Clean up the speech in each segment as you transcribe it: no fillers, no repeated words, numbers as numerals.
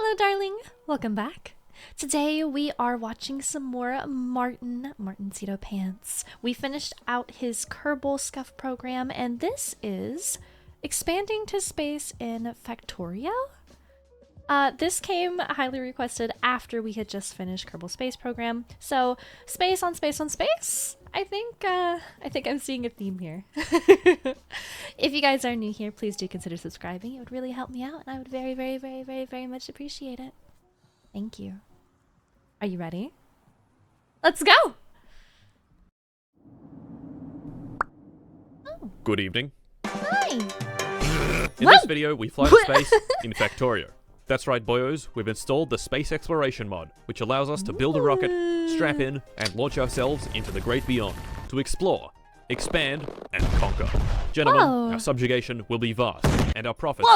Hello, darling. Welcome back. Today we are watching some more martincitopants. We finished out his Kerbal Scuff program, and this is expanding to space in Factorio. This came highly requested after we had just finished Kerbal Space program. So space on space on space. I think I'm seeing a theme here. If you guys are new here, please do consider subscribing. It would really help me out, and I would very, very, very, very, very much appreciate it. Thank you. Are you ready? Let's go! Oh. Good evening. Hi! In this video, we fly to space in Factorio. That's right, boyos, we've installed the Space Exploration mod, which allows us to build a rocket, strap in, and launch ourselves into the great beyond, to explore, expand, and conquer. Gentlemen, our subjugation will be vast, and our profits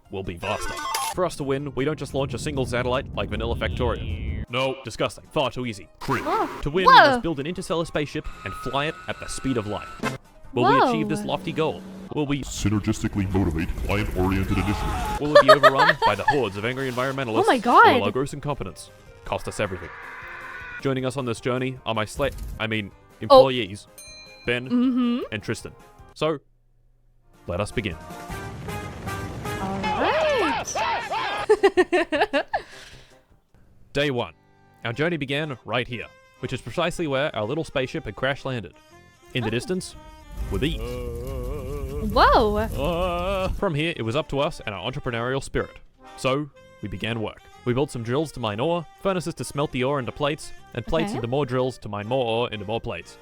will be vaster. For us to win, we don't just launch a single satellite like vanilla Factorio. No, disgusting. Far too easy. Cringe. To win, we must build an interstellar spaceship and fly it at the speed of light. Will we achieve this lofty goal? Will we synergistically motivate client-oriented initiatives? Will we be overrun by the hordes of angry environmentalists? Oh my god! Or will our gross incompetence cost us everything? Joining us on this journey are my employees, Ben and Tristan. So, let us begin. Alright! Day 1. Our journey began right here, which is precisely where our little spaceship had crash landed. In the distance were these. Whoa! From here, it was up to us and our entrepreneurial spirit. So, we began work. We built some drills to mine ore, furnaces to smelt the ore into plates, and plates into more drills to mine more ore into more plates.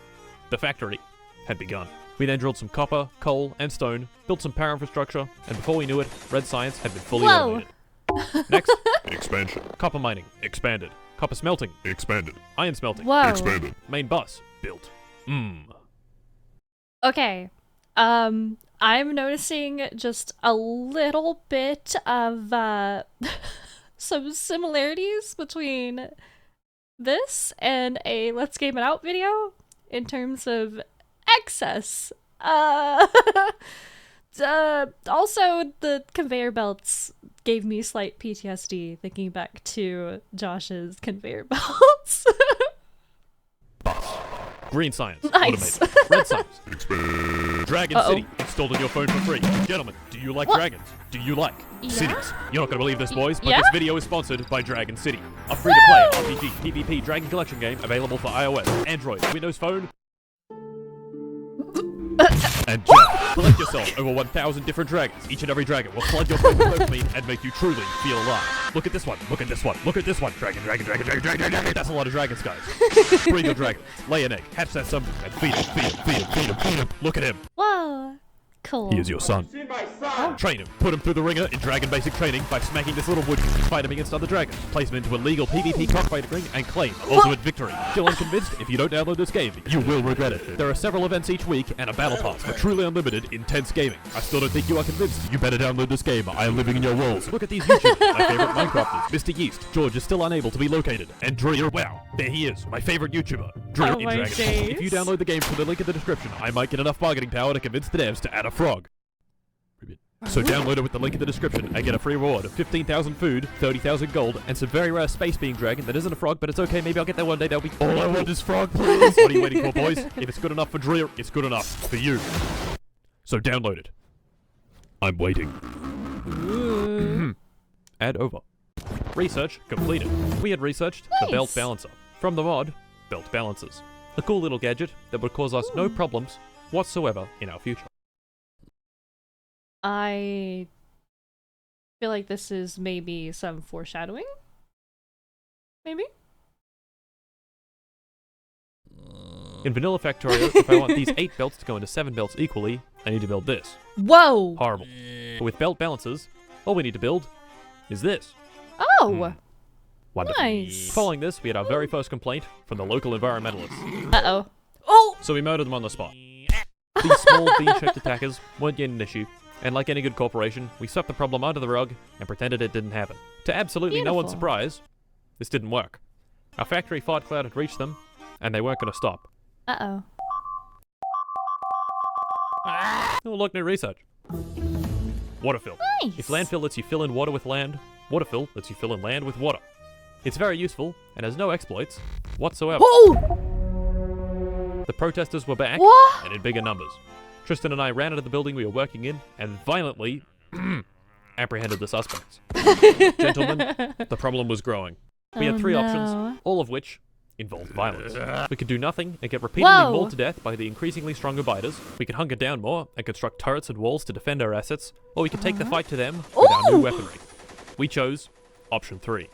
The factory had begun. We then drilled some copper, coal, and stone, built some power infrastructure, and before we knew it, red science had been fully automated. Next, Expansion. copper mining, expanded. Copper smelting, Expanded. iron smelting, Expanded. main bus, built. Okay. I'm noticing just a little bit of some similarities between this and a Let's Game It Out video in terms of excess. Also, the conveyor belts gave me slight PTSD thinking back to Josh's conveyor belts. Green science, Nice. automated. Red science, Expand. Dragon City, installed on your phone for free. Gentlemen, do you like dragons? Do you like cities? You're not gonna believe this, boys, but this video is sponsored by Dragon City, a free-to-play RPG PvP Dragon Collection game available for iOS, Android, Windows Phone, and Jack. Collect yourself over 1,000 different dragons. Each and every dragon will flood your phone with dopamine and make you truly feel alive. Look at this one. Look at this one. Look at this one. Dragon, dragon, dragon, dragon, dragon, dragon. That's a lot of dragons, guys. Breed your dragon. Lay an egg. Hatch that something and feed him, feed him, feed him, feed him, feed him. Look at him. Whoa. Cool. He is your son. Train him. Put him through the ringer in Dragon Basic Training by smacking this little wood. Fight him against other dragons. Place him into a legal PvP cockfighting ring and claim ultimate victory. Still unconvinced? If you don't download this game, you will regret it. There are several events each week and a battle pass for truly unlimited, intense gaming. I still don't think you are convinced. You better download this game. I am living in your worlds. Look at these YouTubers. My favorite Minecrafters. Mr. Yeast. George is still unable to be located. And Dreer. Wow. There he is. My favorite YouTuber. Dreer in Dragon. If you download the game from the link in the description, I might get enough bargaining power to convince the devs to add a frog. So download it with the link in the description and get a free reward of 15,000 food, 30,000 gold, and some very rare space being dragon that isn't a frog, but it's okay, maybe I'll get there one day, that'll be all I want is frog, please! What are you waiting for, boys? If it's good enough for Dreer, it's good enough for you. So download it. I'm waiting. Add over. Research completed. We had researched the belt balancer. From the mod, belt balancers. A cool little gadget that would cause us no problems whatsoever in our future. I feel like this is maybe some foreshadowing? Maybe? In vanilla Factorio, if I want these 8 belts to go into 7 belts equally, I need to build this. Whoa! Horrible. But with belt balancers, all we need to build is this. Oh! Wonderful. Nice. Following this, we had our very first complaint from the local environmentalists. Uh-oh. Oh! So we murdered them on the spot. These small bean-shaped attackers weren't yet an issue, and like any good corporation, we swept the problem under the rug and pretended it didn't happen. To absolutely no one's surprise, this didn't work. Our factory fart cloud had reached them, and they weren't going to stop. Uh-oh. Oh, look, new research. Waterfill. Nice. If landfill lets you fill in water with land, Waterfill lets you fill in land with water. It's very useful and has no exploits whatsoever. Oh! The protesters were back What? and in bigger numbers. Tristan and I ran out of the building we were working in and violently apprehended the suspects. Gentlemen, the problem was growing. We had three options, all of which involved violence. We could do nothing and get repeatedly mauled to death by the increasingly stronger biters. We could hunker down more and construct turrets and walls to defend our assets, or we could take the fight to them with our new weaponry. We chose option 3.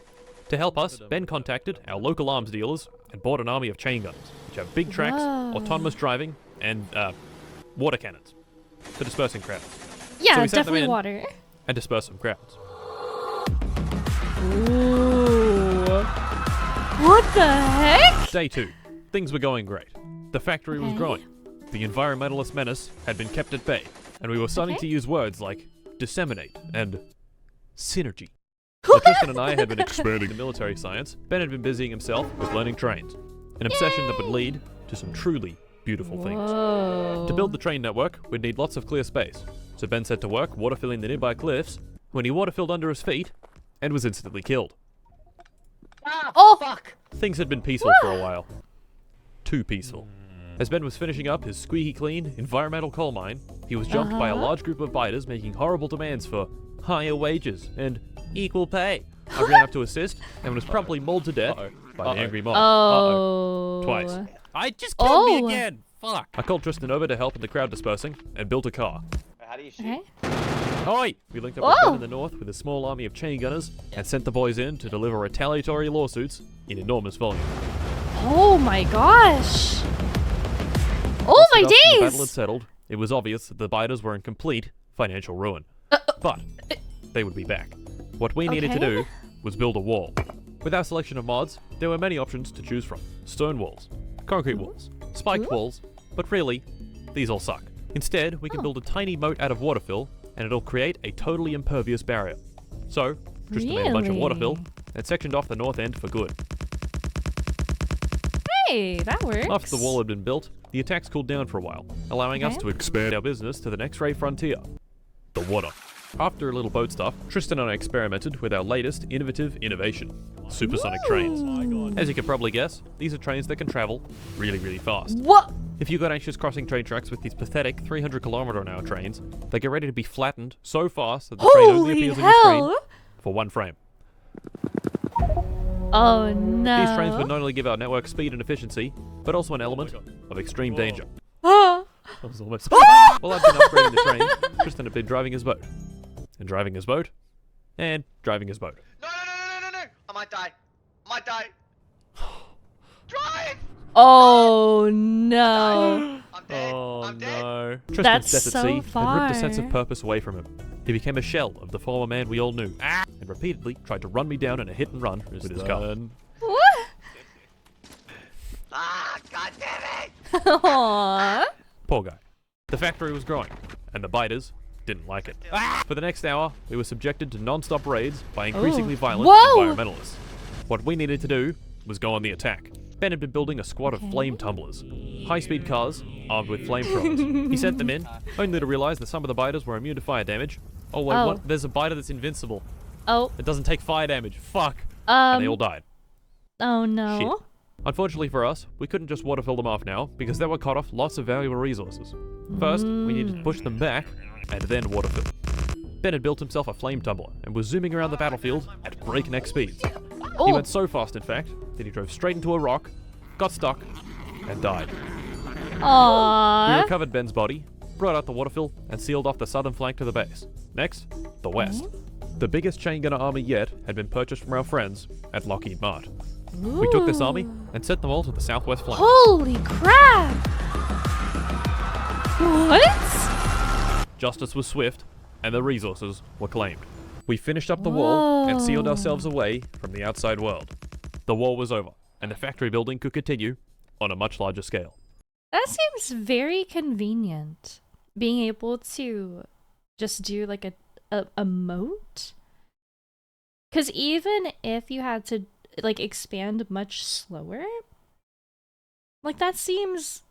To help us, Ben contacted our local arms dealers and bought an army of chain guns, which have big tracks, autonomous driving, and water cannons for dispersing crowds. Yeah, So we sent them definitely in water. and disperse some crowds. Ooh. What the heck? Day 2. Things were going great. The factory was growing. The environmentalist menace had been kept at bay, and we were starting to use words like disseminate and synergy. So Tristan and I had been expanding the military science. Ben had been busying himself with learning trains, an obsession that would lead to some truly beautiful things. Whoa. To build the train network, we'd need lots of clear space. So Ben set to work waterfilling the nearby cliffs when he waterfilled under his feet and was instantly killed. Oh, fuck. Things had been peaceful for a while. Too peaceful. As Ben was finishing up his squeaky clean environmental coal mine, he was jumped by a large group of biters making horrible demands for higher wages and equal pay. I ran up to assist and was promptly mauled to death by the angry mob. Oh. Twice. I just killed me again! Fuck! I called Tristan over to help in the crowd dispersing and built a car. How do you shoot? Okay. Oi! We linked up with Ben in the north with a small army of chain gunners and sent the boys in to deliver retaliatory lawsuits in enormous volume. Oh my gosh. Oh my Once the dust from the battle had days. settled, it was obvious that the biters were in complete financial ruin. But they would be back. What we needed to do was build a wall. With our selection of mods, there were many options to choose from. Stone walls, concrete walls, spiked walls, but really, these all suck. Instead, we can build a tiny moat out of Waterfill, and it'll create a totally impervious barrier. So, Tristan made a bunch of Waterfill, and sectioned off the north end for good. Hey, that works. After the wall had been built, the attacks cooled down for a while, allowing us to expand our business to the next great frontier, the water. After a little boat stuff, Tristan and I experimented with our latest innovative innovation, supersonic trains. As you can probably guess, these are trains that can travel really, really fast. What? If you got anxious crossing train tracks with these pathetic 300km/h trains, they get ready to be flattened so fast that the train only appears on your screen for 1 frame. Oh no. These trains would not only give our network speed and efficiency, but also an element of extreme danger. Ah. That was almost. While I've been upgrading the train, Tristan had been driving his boat. And driving his boat. And driving his boat. No! I might die. Drive! Oh no. I'm dead. I'm dead. No. Tristan's That's death at so sea had ripped a sense far. of purpose away from him. He became a shell of the former man we all knew, and repeatedly tried to run me down in a hit and run with his car. What? Ah, god damn it! Aww. Poor guy. The factory was growing, and the biters didn't like it. For the next hour, we were subjected to non-stop raids by increasingly violent environmentalists. What we needed to do was go on the attack. Ben had been building a squad of flame tumblers, high-speed cars armed with flamethrowers. He sent them in, only to realize that some of the biters were immune to fire damage. Oh wait, what? There's a biter that's invincible. Oh. It doesn't take fire damage. Fuck. And they all died. Oh no. Shit. Unfortunately for us, we couldn't just waterfill them off now, because that would cut off lots of valuable resources. First, we needed to push them back, and then waterfill. Ben had built himself a flame tumbler, and was zooming around the battlefield at breakneck speeds. Oh. He went so fast, in fact, that he drove straight into a rock, got stuck, and died. We Aww. recovered Ben's body, brought out the waterfill, and sealed off the southern flank to the base. Next, the west. The biggest chain gunner army yet had been purchased from our friends at Lockheed Mart. We took this army and sent them all to the southwest flank. Holy crap! What? Justice was swift, and the resources were claimed. We finished up the wall and sealed ourselves away from the outside world. The war was over, and the factory building could continue on a much larger scale. That seems very convenient. Being able to just do like a moat. Because even if you had to like expand much slower, like that seems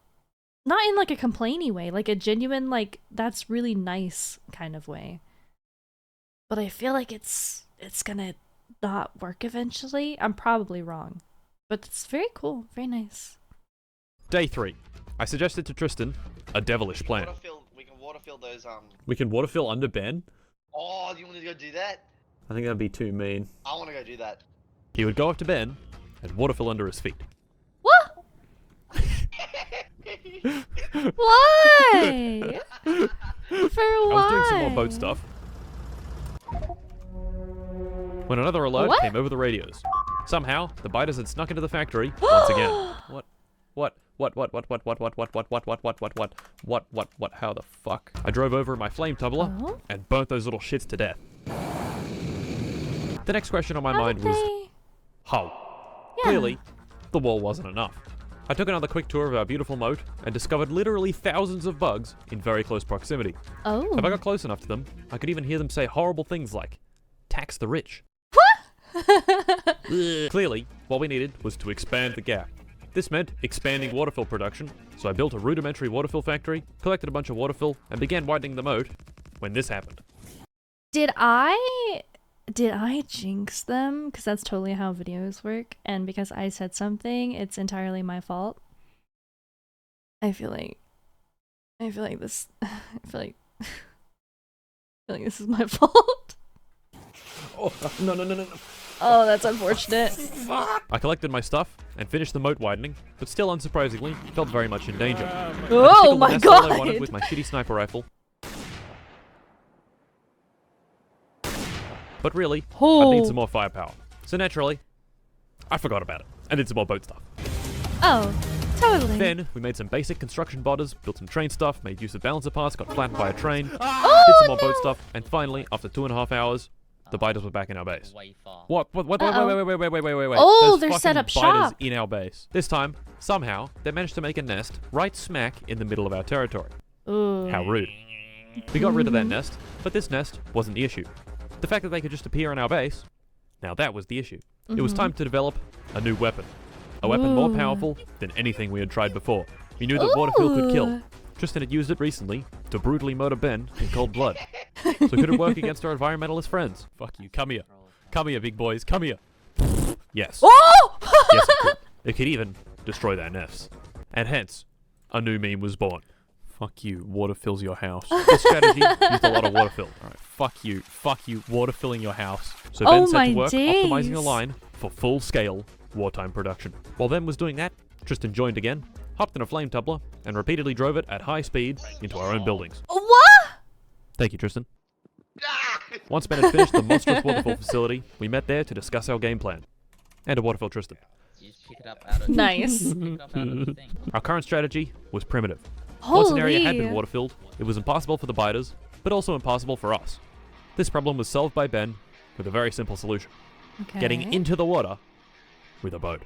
not in like a complainy way, like a genuine like that's really nice kind of way. But I feel like it's it's gonna not work eventually. I'm probably wrong, but it's very cool, very nice. Day 3. I suggested to Tristan a devilish plan. We can waterfill those, We can waterfill under Ben? Oh, do you want to go do that? I think that'd be too mean. I want to go do that. He would go up to Ben and waterfill under his feet. What? Why? For I why? was doing some more boat stuff when another alert What? came over the radios. Somehow, the biters had snuck into the factory once again. What, how the fuck? I drove over in my flame tumbler Oh? and burnt those little shits to death. The next question on my How mind did was, they- how? Yeah. Clearly, the wall wasn't enough. I took another quick tour of our beautiful moat and discovered literally thousands of bugs in very close proximity. Oh. If I got close enough to them, I could even hear them say horrible things like, tax the rich. Clearly, what we needed was to expand the gap. This meant expanding waterfill production, so I built a rudimentary waterfill factory, collected a bunch of waterfill, and began widening the moat when this happened. Did I jinx them? Because that's totally how videos work, and because I said something, it's entirely my fault. I feel like this this is my fault. Oh, no. Oh, that's unfortunate. I collected my stuff and finished the moat widening, but still unsurprisingly, felt very much in danger. Oh I my tickled the nest all I wanted god! with my shitty sniper rifle. But really, I need some more firepower. So naturally, I forgot about it and did some more boat stuff. Oh, totally. Then, we made some basic construction bodders, built some train stuff, made use of balancer parts, got flattened by a train, did some more boat stuff, and finally, after 2.5 hours, the biters were back in our base. Way far. Wait. Oh, There's they're set fucking up biters shop. in our base. This time, somehow, they managed to make a nest right smack in the middle of our territory. Ooh. How rude. We got rid of that nest, but this nest wasn't the issue. The fact that they could just appear in our base, now that was the issue. It was time to develop a new weapon. A weapon more powerful than anything we had tried before. We knew that Waterfill could kill. Tristan had used it recently to brutally murder Ben in cold blood. So could it work against our environmentalist friends? Fuck you, come here. Come here, big boys, come here. Yes. Oh! Yes, it could. It could even destroy their nests. And hence, a new meme was born. Fuck you, water fills your house. This strategy used a lot of water fill. Alright, fuck you, water filling your house. So Ben Oh set my to work optimizing the days. line for full-scale wartime production. While Ben was doing that, Tristan joined again, hopped in a flame tumbler, and repeatedly drove it at high speed into our own buildings. What? Thank you, Tristan. Once Ben had finished the monstrous waterfall facility, we met there to discuss our game plan. And to waterfill Tristan. You just pick it up out of Nice. pick it up out of the thing. Our current strategy was primitive. Once an area had been Holy. water-filled, it was impossible for the biters, but also impossible for us. This problem was solved by Ben with a very simple solution. Okay. Getting into the water with a boat.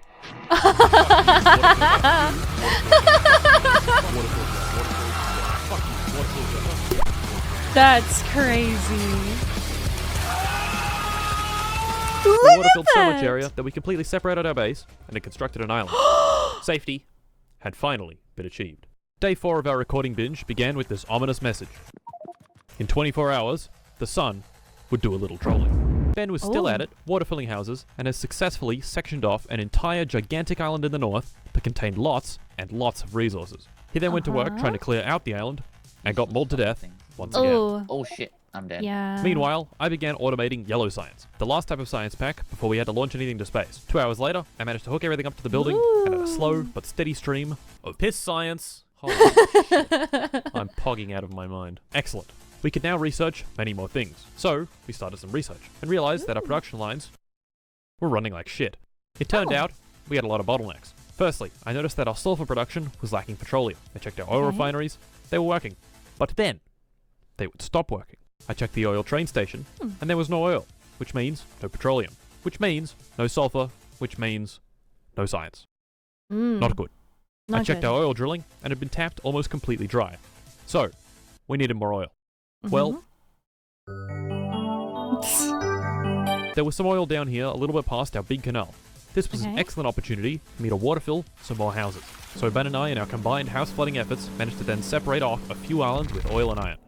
That's crazy. We Look water filled at so that. much area that we completely separated our base and had constructed an island. Safety had finally been achieved. Day 4 of our recording binge began with this ominous message. In 24 hours, the sun would do a little trolling. Ben was still Oh. at it, water filling houses, and has successfully sectioned off an entire gigantic island in the north that contained lots and lots of resources. He then went to work trying to clear out the island and got mauled to death once again. Oh, Oh shit, I'm dead. yeah. Meanwhile, I began automating yellow science, the last type of science pack before we had to launch anything to space. 2 hours later, I managed to hook everything up to the building, and at a slow but steady stream of piss science. Holy shit. I'm pogging out of my mind. Excellent. We could now research many more things. So, we started some research, and realized that our production lines were running like shit. It turned out, we had a lot of bottlenecks. Firstly, I noticed that our sulfur production was lacking petroleum. I checked our oil refineries, they were working. But then, they would stop working. I checked the oil train station, and there was no oil, which means no petroleum, which means no sulfur, which means no science. Not good. I checked our oil drilling, and it had been tapped almost completely dry. So, we needed more oil. Well, there was some oil down here a little bit past our big canal. This was an Okay. excellent opportunity for me to waterfill some more houses. So Ben and I, in our combined house flooding efforts, managed to then separate off a few islands with oil and iron.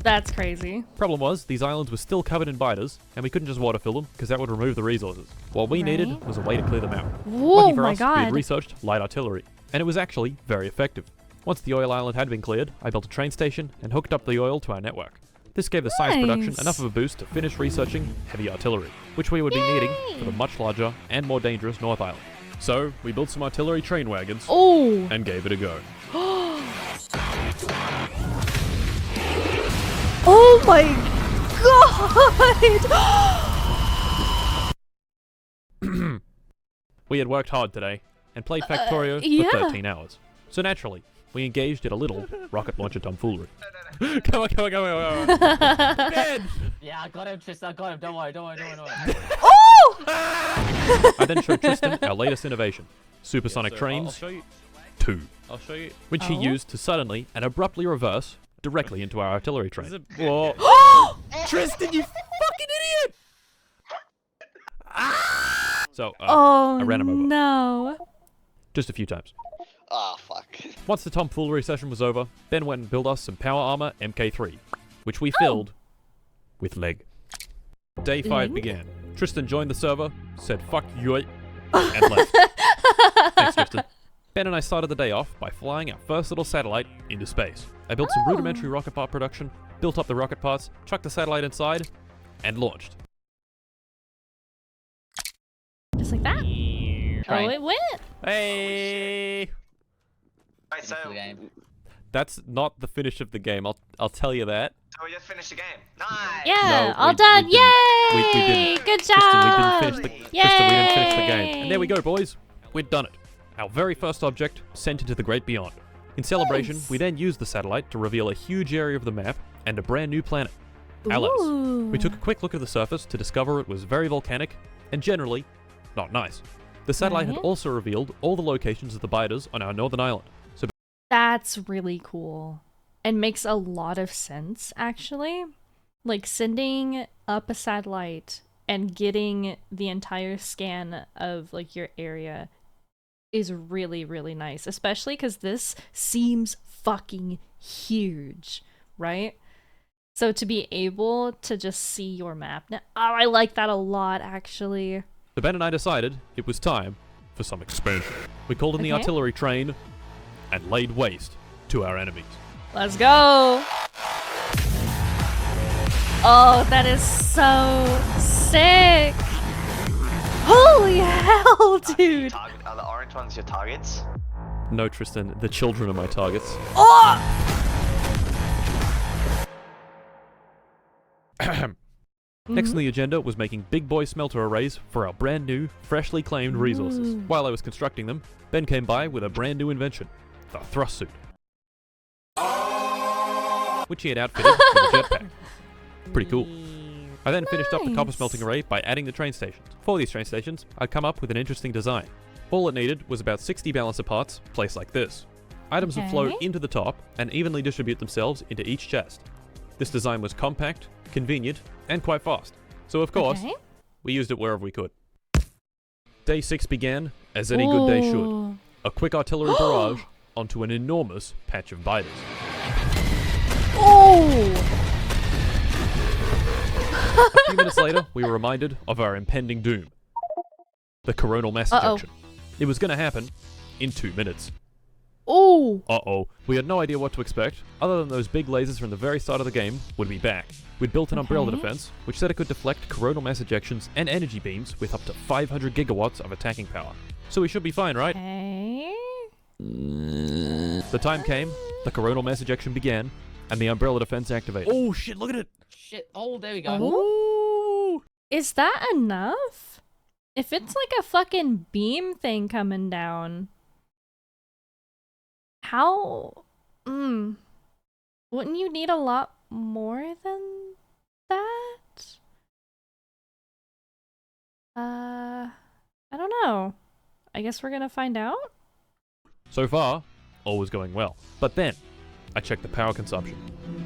That's crazy. Problem was, these islands were still covered in biters, and we couldn't just waterfill them, because that would remove the resources. What we needed Right. was a way to clear them out. Whoa, Lucky for my us, we had god. researched light artillery, and it was actually very effective. Once the oil island had been cleared, I built a train station and hooked up the oil to our network. This gave the science production Nice. enough of a boost to finish researching heavy artillery, which we would be needing for the much larger and more dangerous North Island. So, we built some artillery train wagons Oh. and gave it a go. Oh my god! We had worked hard today and played Factorio yeah. for 13 hours. So naturally, we engaged in a little rocket launcher tomfoolery. Come on. Ben! Yeah, I got him, Tristan. I got him. Don't worry. Oh! I then showed Tristan our latest innovation, supersonic trains I'll show you. 2, I'll show you. which he Oh. used to suddenly and abruptly reverse directly into our artillery train. This is Whoa. Tristan, you fucking idiot! So, Oh I ran him over. no. Just a few times. Ah, fuck. Once the tomfoolery session was over, Ben went and built us some power armor MK3, which we filled with leg. Day 5 Leg? began. Tristan joined the server, said fuck you, and left. Thanks, Tristan. Ben and I started the day off by flying our first little satellite into space. I built some rudimentary rocket part production, built up the rocket parts, chucked the satellite inside, and launched. Just like that. Oh, Train. it went. Hey! Right, so, Finish the game. That's not the finish of the game, I'll tell you that. so we just finished the game. Nice! Yeah, No, all we done. didn't. Yay! We didn't. Good Tristan, we job. didn't finish the Tristan, we didn't finish the game. And there we go, boys. We'd done it. Our very first object sent into the great beyond. In celebration, Nice. we then used the satellite to reveal a huge area of the map and a brand new planet, Alice. Ooh. We took a quick look at the surface to discover it was very volcanic and generally not nice. The satellite had Right. also revealed all the locations of the biters on our northern island. So That's really cool. And makes a lot of sense, actually. Like, sending up a satellite and getting the entire scan of, like, your area is really, really nice. Especially because this seems fucking huge, right? So to be able to just see your map now, oh, I like that a lot, actually. Ben and I decided it was time for some expansion. We called in the Okay. artillery train and laid waste to our enemies. Let's go! Oh, that is so sick! Holy hell, dude! Are the orange ones your targets? No, Tristan, the children are my targets. Oh! Next on the agenda was making big boy smelter arrays for our brand new, freshly claimed resources. Ooh. While I was constructing them, Ben came by with a brand new invention, the thrust suit, which he had outfitted with a jetpack. Pretty cool. I then finished up the copper Nice. smelting array by adding the train stations. For these train stations, I'd come up with an interesting design. All it needed was about 60 balancer parts placed like this. Items would flow Okay. into the top and evenly distribute themselves into each chest. This design was compact, convenient, and quite fast. So of course, Okay. we used it wherever we could. Day 6 began as any good day should. Ooh. A quick artillery barrage onto an enormous patch of biters. Oh! A few minutes later, we were reminded of our impending doom. The coronal mass Uh-oh. ejection. It was going to happen in 2 minutes. Oh! Uh-oh. We had no idea what to expect, other than those big lasers from the very start of the game would be back. We'd built an umbrella Okay. defense, which said it could deflect coronal mass ejections and energy beams with up to 500 gigawatts of attacking power. So we should be fine, right? Okay. The time came, the coronal mass ejection began, and the umbrella defense activated. Oh shit, look at it! Shit. Oh, there we go. Oh. Is that enough? If it's like a fucking beam thing coming down, how? Wouldn't you need a lot more than that? I don't know. I guess we're gonna find out. So far, all was going well. But then, I checked the power consumption.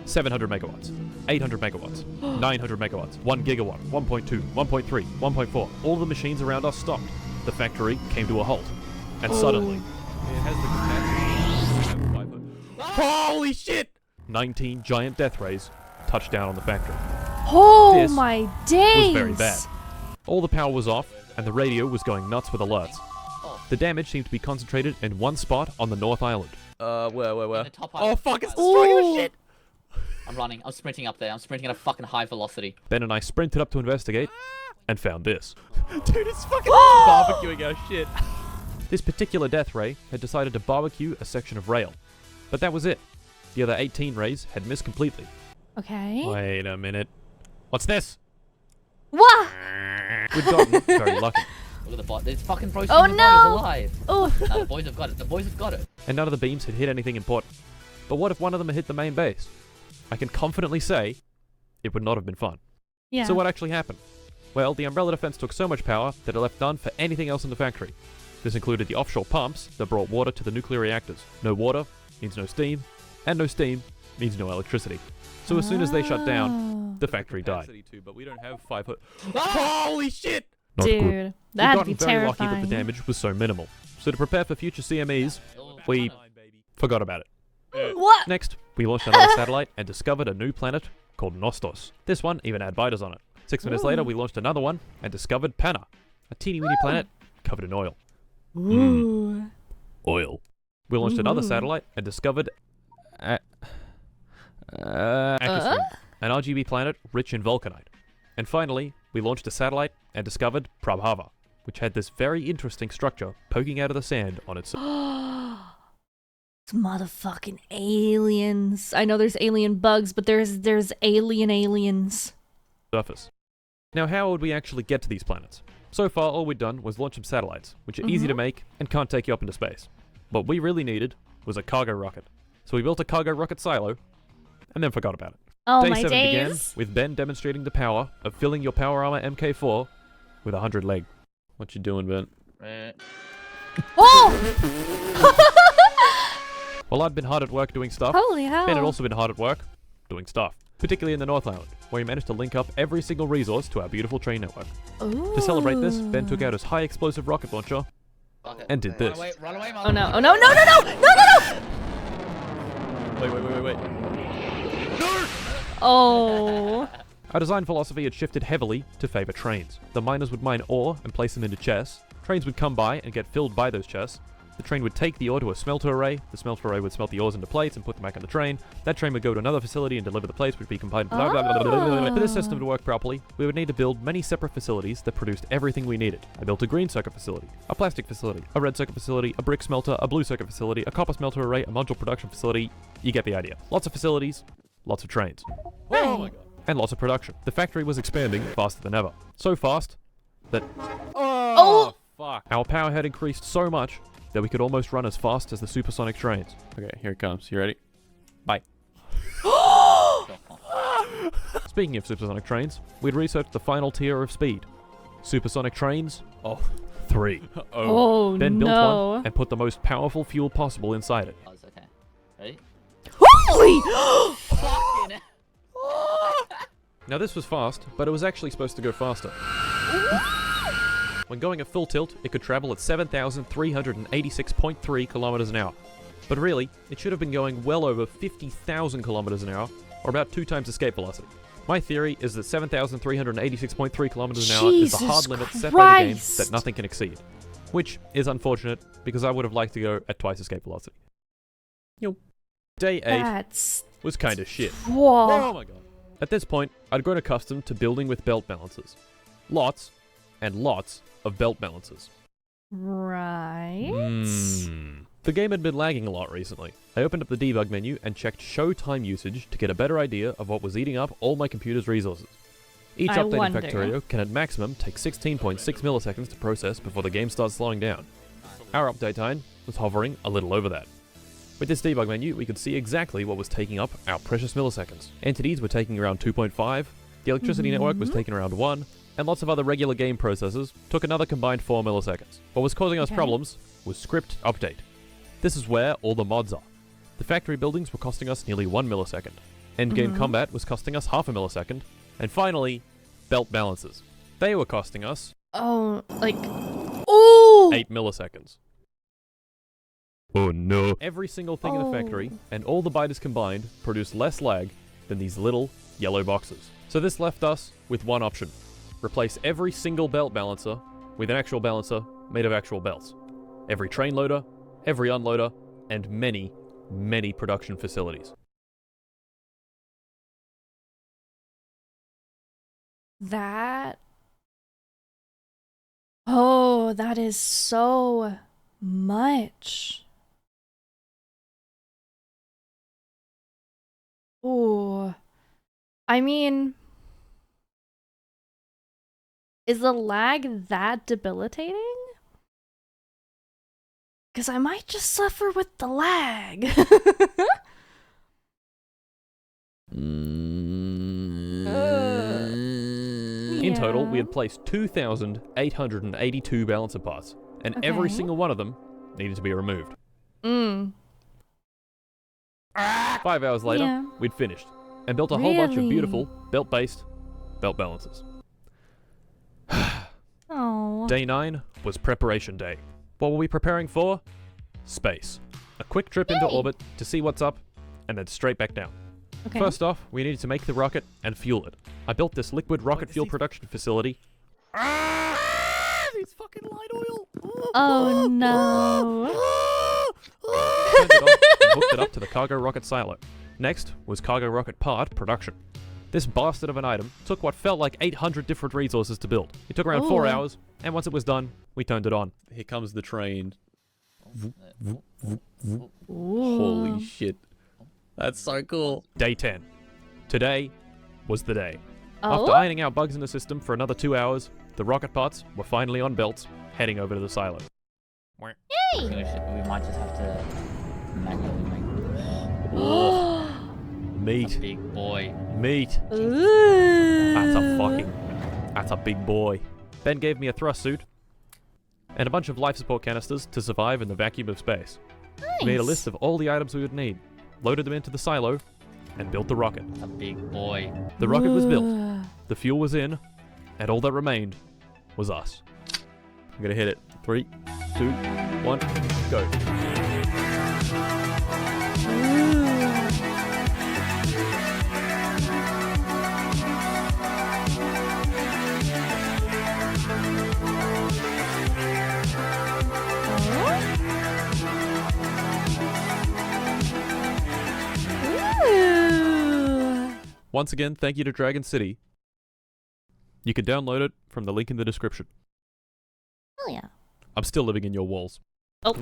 700 megawatts, 800 megawatts, 900 megawatts, 1 gigawatt, 1.2, 1.3, 1.4. All the machines around us stopped. The factory came to a halt. And suddenly, it has the capacity to have 500. Holy shit! 19 giant death rays touched down on the factory. Oh This my days! Was very bad. All the power was off, and the radio was going nuts with alerts. The damage seemed to be concentrated in one spot on the North Island. Where? In the top Oh, island. fuck, it's destroying your Ooh. shit! I'm running. I'm sprinting up there. I'm sprinting at a fucking high velocity. Ben and I sprinted up to investigate, and found this. Dude, it's fucking barbecuing our shit. This particular death ray had decided to barbecue a section of rail. But that was it. The other 18 rays had missed completely. Okay. Wait a minute. What's this? What? We'd gotten very lucky. Look at the bot. There's fucking bros Oh, in the no. bot is alive. Oh. No, the boys have got it. The boys have got it. And none of the beams had hit anything important. But what if one of them had hit the main base? I can confidently say it would not have been fun. Yeah. So what actually happened? Well, the umbrella defense took so much power that it left none for anything else in the factory. This included the offshore pumps that brought water to the nuclear reactors. No water means no steam, and no steam means no electricity. So as soon as they shut down, the factory died. But we don't have 5 foot. Holy shit! Not good. Dude, We've that'd be gotten very lucky terrifying. that the damage was so minimal. So to prepare for future CMEs, we forgot about it. What? Next, we launched another satellite and discovered a new planet called Nostos. This one even had biters on it. 6 minutes later, we launched another one and discovered Panna, a teeny weeny planet covered in oil. Ooh. Oil. We launched another Ooh. satellite and discovered Akasum, an RGB planet rich in vulcanite. And finally, we launched a satellite and discovered Prabhava, which had this very interesting structure poking out of the sand on its Motherfucking aliens. I know there's alien bugs, but there's alien aliens. surface. Now, how would we actually get to these planets? So far, all we'd done was launch some satellites, which are easy to make and can't take you up into space. What we really needed was a cargo rocket. So we built a cargo rocket silo, and then forgot about it. Oh Day my 7 began days. with Ben demonstrating the power of filling your power armor MK4 with 100 leg. What you doing, Ben? Oh! Well, I'd been hard at work doing stuff. Holy hell. Ben had also been hard at work doing stuff, particularly in the North Island, where he managed to link up every single resource to our beautiful train network. Ooh. To celebrate this, Ben took out his high explosive rocket launcher and did this. Run away, Oh no, oh no, no, no, no, no, no, no! Wait. Oh. Our design philosophy had shifted heavily to favor trains. The miners would mine ore and place them into chests. Trains would come by and get filled by those chests. The train would take the ore to a smelter array. The smelter array would smelt the ores into plates and put them back on the train. That train would go to another facility and deliver the plates, which would be combined. Blah, blah, blah, blah, blah, blah, blah. For this system to work properly, we would need to build many separate facilities that produced everything we needed. I built a green circuit facility, a plastic facility, a red circuit facility, a brick smelter, a blue circuit facility, a copper smelter array, a module production facility. You get the idea. Lots of facilities, lots of trains. Oh my god. And lots of production. The factory was expanding faster than ever. So fast that Oh, fuck. our power had increased so much that we could almost run as fast as the supersonic trains. Okay, here it comes. You ready? Bye. Speaking of supersonic trains, we'd researched the final tier of speed. Supersonic trains? Oh. 3. Oh Ben built no. one and put the most powerful fuel possible inside it. Okay. Ready? Holy! Fucking. Now this was fast, but it was actually supposed to go faster. When going at full tilt, it could travel at 7,386.3 kilometers an hour. But really, it should have been going well over 50,000 kilometers an hour, or about 2 times escape velocity. My theory is that 7,386.3 kilometers an hour is the hard Jesus limit set by the game Christ. that nothing can exceed. Which is unfortunate, because I would have liked to go at twice escape velocity. Day 8 That's... was kinda shit. Whoa. Oh my god. At this point, I'd grown accustomed to building with belt balancers. Lots and lots of belt balancers. Right. The game had been lagging a lot recently. I opened up the debug menu and checked show time usage to get a better idea of what was eating up all my computer's resources. Each I update wonder. in Factorio can at maximum take 16.6 milliseconds to process before the game starts slowing down. Our update time was hovering a little over that. With this debug menu, we could see exactly what was taking up our precious milliseconds. Entities were taking around 2.5, the electricity network was taking around 1, and lots of other regular game processors took another combined 4 milliseconds. What was causing us Okay. problems was script update. This is where all the mods are. The factory buildings were costing us nearly 1 millisecond. Endgame combat was costing us half a millisecond. And finally, belt balances. They were costing us Oh, like... Oh! 8 milliseconds. Oh no. Every single thing in the factory, Oh. and all the biters combined, produced less lag than these little yellow boxes. So this left us with one option. Replace every single belt balancer with an actual balancer made of actual belts. Every train loader, every unloader, and many, many production facilities. That... Oh, that is so much. Ooh. I mean... Is the lag that debilitating? Because I might just suffer with the lag. In total, we had placed 2,882 balancer parts, and every Okay. single one of them needed to be removed. 5 hours later, Yeah. we'd finished, and built a whole bunch of Really? beautiful, belt-based belt balancers. Oh. Day 9 was preparation day. What were we preparing for? Space. A quick trip into Yay! orbit to see what's up, and then straight back down. Okay. First off, we needed to make the rocket and fuel it. I built this liquid rocket fuel production facility. These fucking light oil. Oh no. Turned it on and hooked it up to the cargo rocket silo. Next was cargo rocket part production. This bastard of an item took what felt like 800 different resources to build. It took around 4 Ooh. hours, and once it was done, we turned it on. Here comes the train. Holy shit. That's so cool. Day 10. Today was the day. After Oh? ironing out bugs in the system for another 2 hours, the rocket parts were finally on belts, heading over to the silo. We might just have to manually make Meat. big boy. Meat. Ooh. That's a big boy. Ben gave me a thrust suit and a bunch of life support canisters to survive in the vacuum of space. We made a list of all the items we would need, loaded them into the silo, and built the rocket. That's a big boy. The rocket was built, Ooh. the fuel was in, and all that remained was us. I'm gonna hit it. 3, 2, 1, go. Ooh. Once again, thank you to Dragon City. You can download it from the link in the description. Hell yeah. I'm still living in your walls. Oh.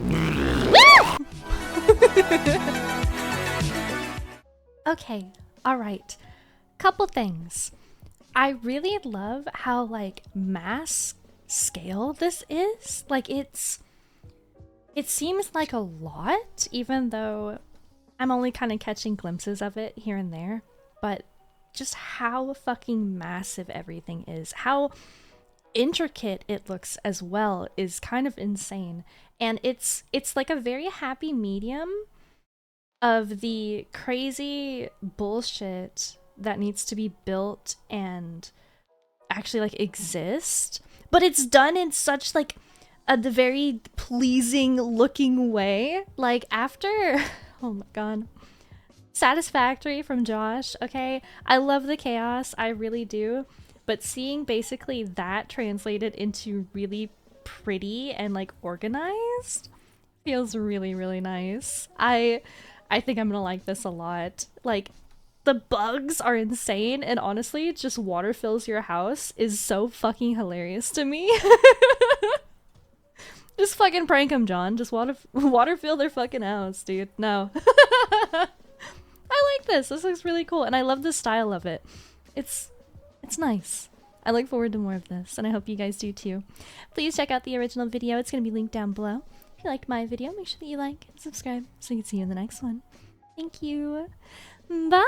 Okay, alright. Couple things. I really love how, like, mass scale this is. Like, it seems like a lot, even though I'm only kind of catching glimpses of it here and there. But just how fucking massive everything is. How intricate it looks as well is kind of insane. And it's like a very happy medium of the crazy bullshit that needs to be built and actually like exist, but it's done in such like the very pleasing looking way. Like after oh my god, Satisfactory from Josh, okay, I love the chaos, I really do, but seeing basically that translated into really pretty and like organized feels really, really nice. I think I'm gonna like this a lot. Like, the bugs are insane, and honestly, just water fills your house is so fucking hilarious to me. Just fucking prank them, John. Just water fill their fucking house, dude. No. I like this. This looks really cool, and I love the style of it. It's nice. I look forward to more of this, and I hope you guys do too. Please check out the original video. It's going to be linked down below. If you liked my video, make sure that you like and subscribe so we can see you in the next one. Thank you. Bye!